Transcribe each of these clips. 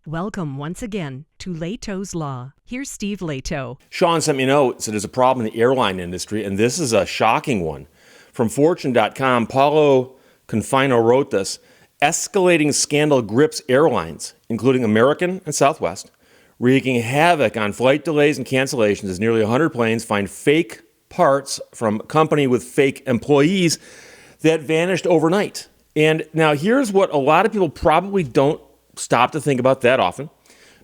Welcome once again to Lehto's Law. Here's Steve Lehto. Sean sent me a note, said there's a problem in the airline industry, and this is a shocking one. From Fortune.com, Paulo Confino wrote this. Escalating scandal grips airlines, including American and Southwest, wreaking havoc on flight delays and cancellations as nearly 100 planes find fake parts from a company with fake employees that vanished overnight. And now here's what a lot of people probably don't stop to think about that often.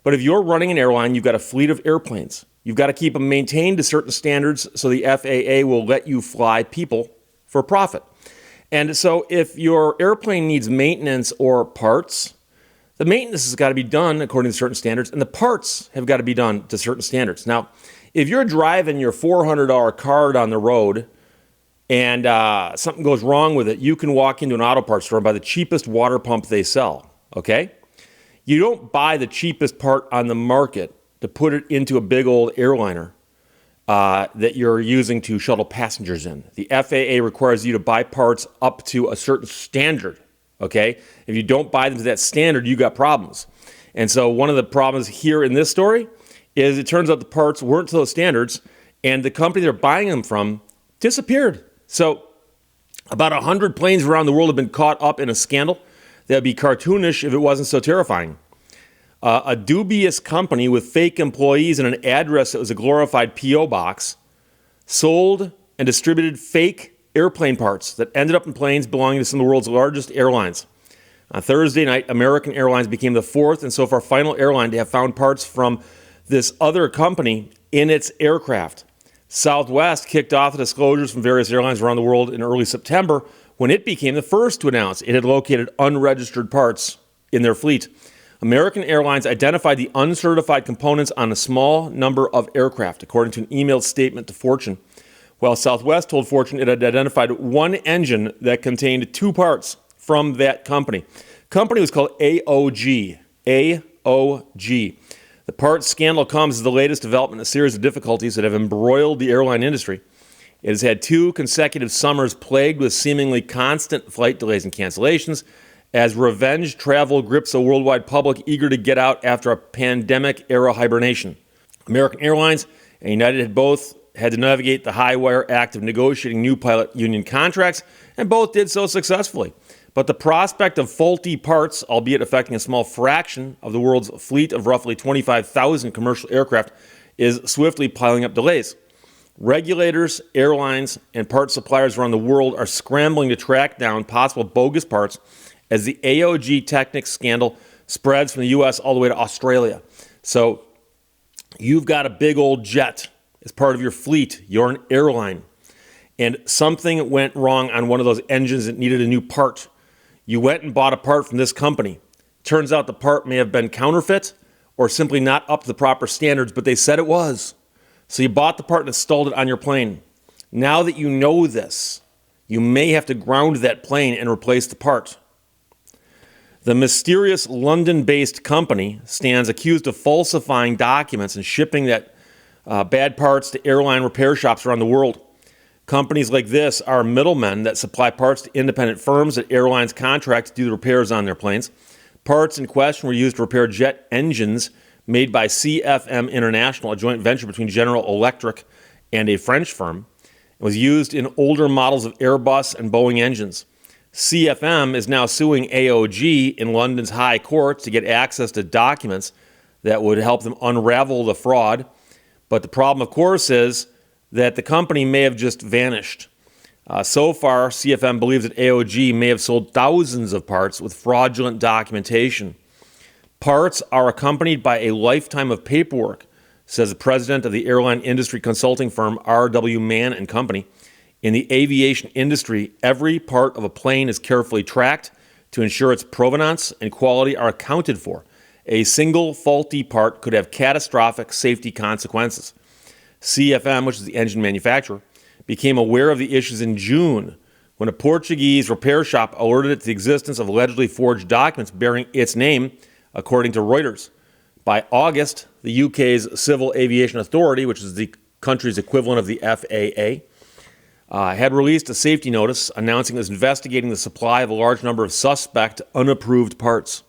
But if you're running an airline, you've got a fleet of airplanes. You've got to keep them maintained to certain standards so the FAA will let you fly people for profit. And so if your airplane needs maintenance or parts, the maintenance has got to be done according to certain standards, and the parts have got to be done to certain standards. Now, if you're driving your $400 car down the road and something goes wrong with it, you can walk into an auto parts store and buy the cheapest water pump they sell, okay? You don't buy the cheapest part on the market to put it into a big old airliner that you're using to shuttle passengers in. The FAA requires you to buy parts up to a certain standard, okay? If you don't buy them to that standard, you got problems. And so one of the problems here in this story is it turns out the parts weren't to those standards, and the company they're buying them from disappeared. So about 100 planes around the world have been caught up in a scandal that would be cartoonish if it wasn't so terrifying. A dubious company with fake employees and an address that was a glorified P.O. box sold and distributed fake airplane parts that ended up in planes belonging to some of the world's largest airlines. On Thursday night, American Airlines became the fourth and so far final airline to have found parts from this other company in its aircraft. Southwest kicked off the disclosures from various airlines around the world in early September when it became the first to announce it had located unregistered parts in their fleet. American Airlines identified the uncertified components on a small number of aircraft, according to an emailed statement to Fortune, while Southwest told Fortune it had identified one engine that contained two parts from that company. The company was called AOG. AOG. The parts scandal comes as the latest development in a series of difficulties that have embroiled the airline industry. It has had two consecutive summers plagued with seemingly constant flight delays and cancellations, as revenge travel grips a worldwide public eager to get out after a pandemic-era hibernation. American Airlines and United had both had to navigate the high-wire act of negotiating new pilot union contracts, and both did so successfully. But the prospect of faulty parts, albeit affecting a small fraction of the world's fleet of roughly 25,000 commercial aircraft, is swiftly piling up delays. Regulators, airlines, and parts suppliers around the world are scrambling to track down possible bogus parts as the AOG Technics scandal spreads from the U.S. all the way to Australia. So you've got a big old jet as part of your fleet. You're an airline. And something went wrong on one of those engines that needed a new part. You went and bought a part from this company. Turns out the part may have been counterfeit or simply not up to the proper standards, but they said it was. So you bought the part and installed it on your plane. Now that you know this, you may have to ground that plane and replace the part. The mysterious London-based company stands accused of falsifying documents and shipping that bad parts to airline repair shops around the world. Companies like this are middlemen that supply parts to independent firms that airlines contract to do the repairs on their planes. Parts in question were used to repair jet engines made by CFM International, a joint venture between General Electric and a French firm. It was used in older models of Airbus and Boeing engines. CFM is now suing AOG in London's High Court to get access to documents that would help them unravel the fraud. But the problem, of course, is that the company may have just vanished. So far, CFM believes that AOG may have sold thousands of parts with fraudulent documentation. Parts are accompanied by a lifetime of paperwork, says the president of the airline industry consulting firm R.W. Mann & Company. In the aviation industry, every part of a plane is carefully tracked to ensure its provenance and quality are accounted for. A single faulty part could have catastrophic safety consequences. CFM, which is the engine manufacturer, became aware of the issues in June when a Portuguese repair shop alerted it to the existence of allegedly forged documents bearing its name, according to Reuters. By August, the UK's Civil Aviation Authority, which is the country's equivalent of the FAA, had released a safety notice announcing it was investigating the supply of a large number of suspect unapproved parts.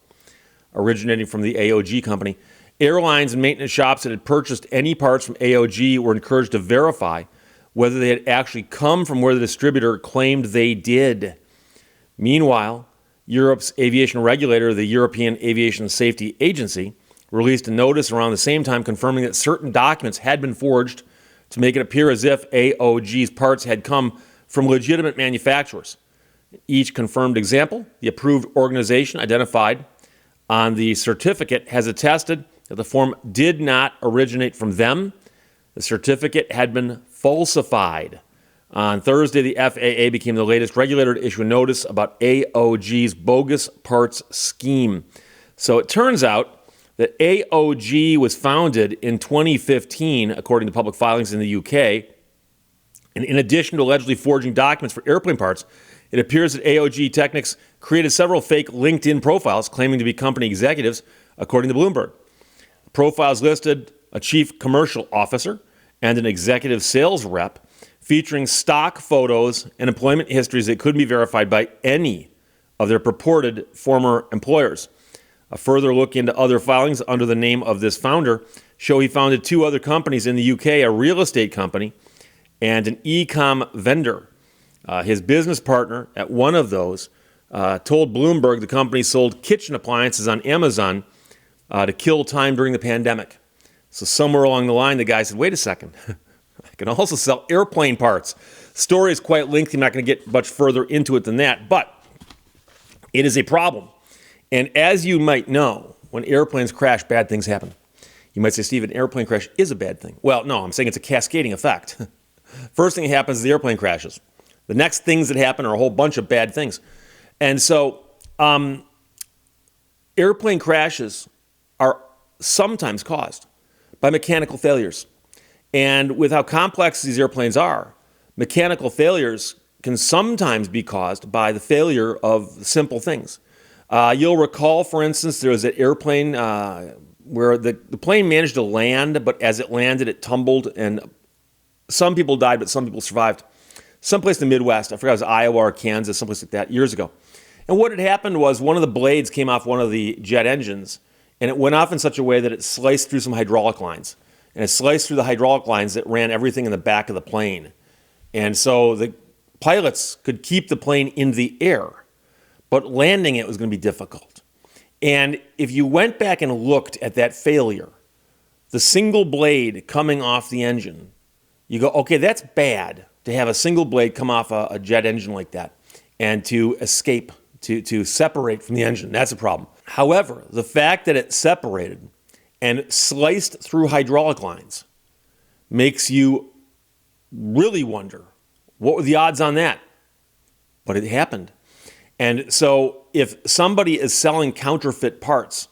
originating from the AOG company. Airlines and maintenance shops that had purchased any parts from AOG were encouraged to verify whether they had actually come from where the distributor claimed they did. Meanwhile, Europe's aviation regulator, the European Aviation Safety Agency, released a notice around the same time confirming that certain documents had been forged to make it appear as if AOG's parts had come from legitimate manufacturers. Each confirmed example, the approved organization identified on the certificate has attested that the form did not originate from them. The certificate had been falsified. On Thursday, the FAA became the latest regulator to issue a notice about AOG's bogus parts scheme. So it turns out that AOG was founded in 2015, according to public filings in the UK. And in addition to allegedly forging documents for airplane parts, it appears that AOG Technics created several fake LinkedIn profiles claiming to be company executives, according to Bloomberg. The profiles listed a chief commercial officer and an executive sales rep, featuring stock photos and employment histories that couldn't be verified by any of their purported former employers. A further look into other filings under the name of this founder show he founded two other companies in the UK, a real estate company and an e-com vendor. His business partner at one of those told Bloomberg the company sold kitchen appliances on Amazon to kill time during the pandemic. So somewhere along the line, the guy said, wait a second, I can also sell airplane parts. Story is quite lengthy. I'm not going to get much further into it than that, but it is a problem. And as you might know, when airplanes crash, bad things happen. You might say, Steve, an airplane crash is a bad thing. Well, no, I'm saying it's a cascading effect. First thing that happens is the airplane crashes. The next things that happen are a whole bunch of bad things. And so airplane crashes are sometimes caused by mechanical failures. And with how complex these airplanes are, mechanical failures can sometimes be caused by the failure of simple things. You'll recall, for instance, there was an airplane where the plane managed to land, but as it landed, it tumbled, and some people died, but some people survived. Someplace in the Midwest, I forgot it was Iowa or Kansas, someplace like that, years ago. And what had happened was one of the blades came off one of the jet engines, and it went off in such a way that it sliced through some hydraulic lines. And it sliced through the hydraulic lines that ran everything in the back of the plane. And so the pilots could keep the plane in the air, but landing it was going to be difficult. And if you went back and looked at that failure, the single blade coming off the engine, you go, okay, that's bad to have a single blade come off a jet engine like that and to escape, to separate from the engine. That's a problem. However, the fact that it separated and sliced through hydraulic lines makes you really wonder, what were the odds on that? But it happened. And so if somebody is selling counterfeit parts,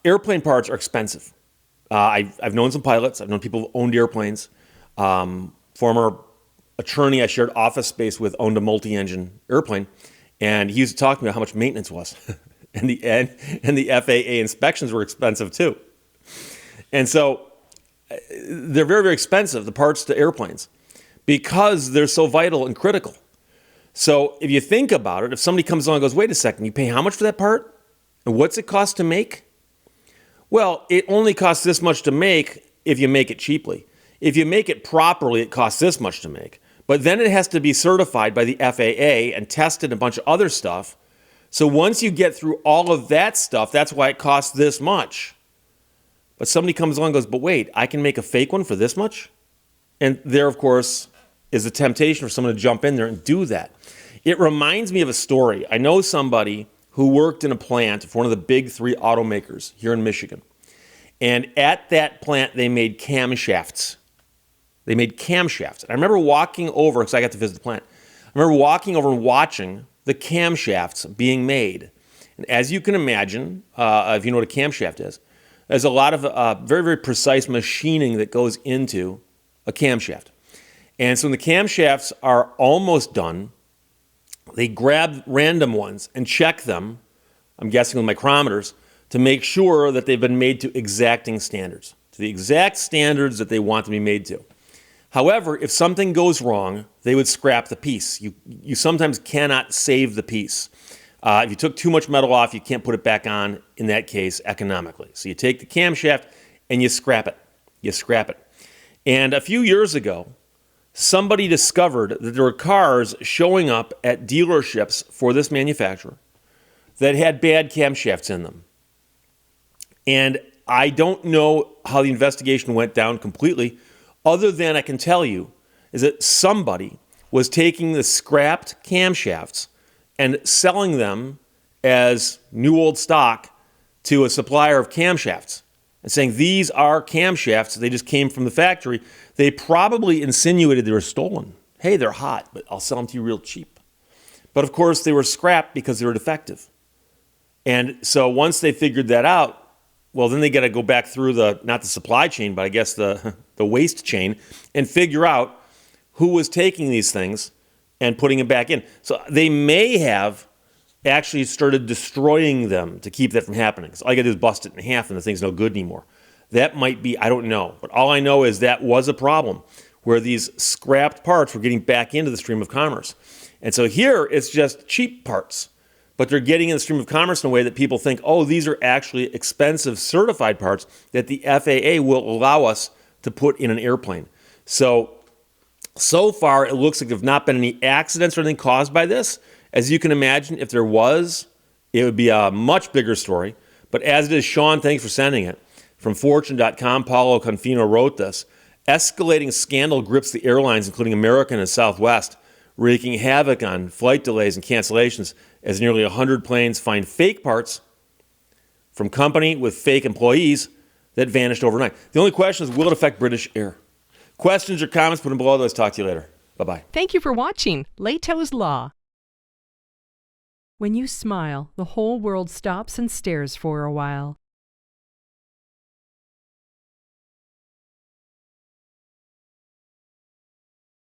airplane parts are expensive. I've known some pilots. I've known people who owned airplanes. Former attorney I shared office space with owned a multi-engine airplane. And he used to talk to me about how much maintenance was. and the FAA inspections were expensive too. And so they're very, very expensive, the parts to airplanes, because they're so vital and critical. So if you think about it, if somebody comes along and goes, wait a second, you pay how much for that part? And what's it cost to make? Well, it only costs this much to make if you make it cheaply. If you make it properly, it costs this much to make. But then it has to be certified by the FAA and tested and a bunch of other stuff. So once you get through all of that stuff, that's why it costs this much. But somebody comes along and goes, but wait, I can make a fake one for this much? And there, of course, is a temptation for someone to jump in there and do that. It reminds me of a story. I know somebody who worked in a plant for one of the big three automakers here in Michigan. And at that plant, they made camshafts. And I remember walking over, because I got to visit the plant. I remember walking over and watching the camshafts being made. And as you can imagine, if you know what a camshaft is, there's a lot of very, very precise machining that goes into a camshaft. And so when the camshafts are almost done, they grab random ones and check them, I'm guessing with micrometers, to make sure that they've been made to exacting standards, to the exact standards that they want to be made to. However, if something goes wrong, they would scrap the piece. You sometimes cannot save the piece. If you took too much metal off, you can't put it back on, in that case, economically. So you take the camshaft and you scrap it. You scrap it. And a few years ago, somebody discovered that there were cars showing up at dealerships for this manufacturer that had bad camshafts in them. And I don't know how the investigation went down completely, other than I can tell you is that somebody was taking the scrapped camshafts and selling them as new old stock to a supplier of camshafts and saying, these are camshafts. They just came from the factory. They probably insinuated they were stolen. Hey, they're hot, but I'll sell them to you real cheap. But of course, they were scrapped because they were defective. And so once they figured that out, well, then they got to go back through not the supply chain, but I guess the waste chain and figure out who was taking these things and putting them back in. So they may have actually started destroying them to keep that from happening. So all you got to do is bust it in half and the thing's no good anymore. That might be, I don't know. But all I know is that was a problem where these scrapped parts were getting back into the stream of commerce. And so here it's just cheap parts, but they're getting in the stream of commerce in a way that people think, oh, these are actually expensive certified parts that the FAA will allow us to put in an airplane. So far, it looks like there have not been any accidents or anything caused by this. As you can imagine, if there was, it would be a much bigger story. But as it is, Sean, thanks for sending it. From Fortune.com, Paolo Confino wrote this. Escalating scandal grips the airlines, including American and Southwest, wreaking havoc on flight delays and cancellations as nearly 100 planes find fake parts from company with fake employees that vanished overnight. The only question is, will it affect British Air? Questions or comments, put them below. Let's talk to you later. Bye-bye. Thank you for watching Lehto's Law. When you smile, the whole world stops and stares for a while.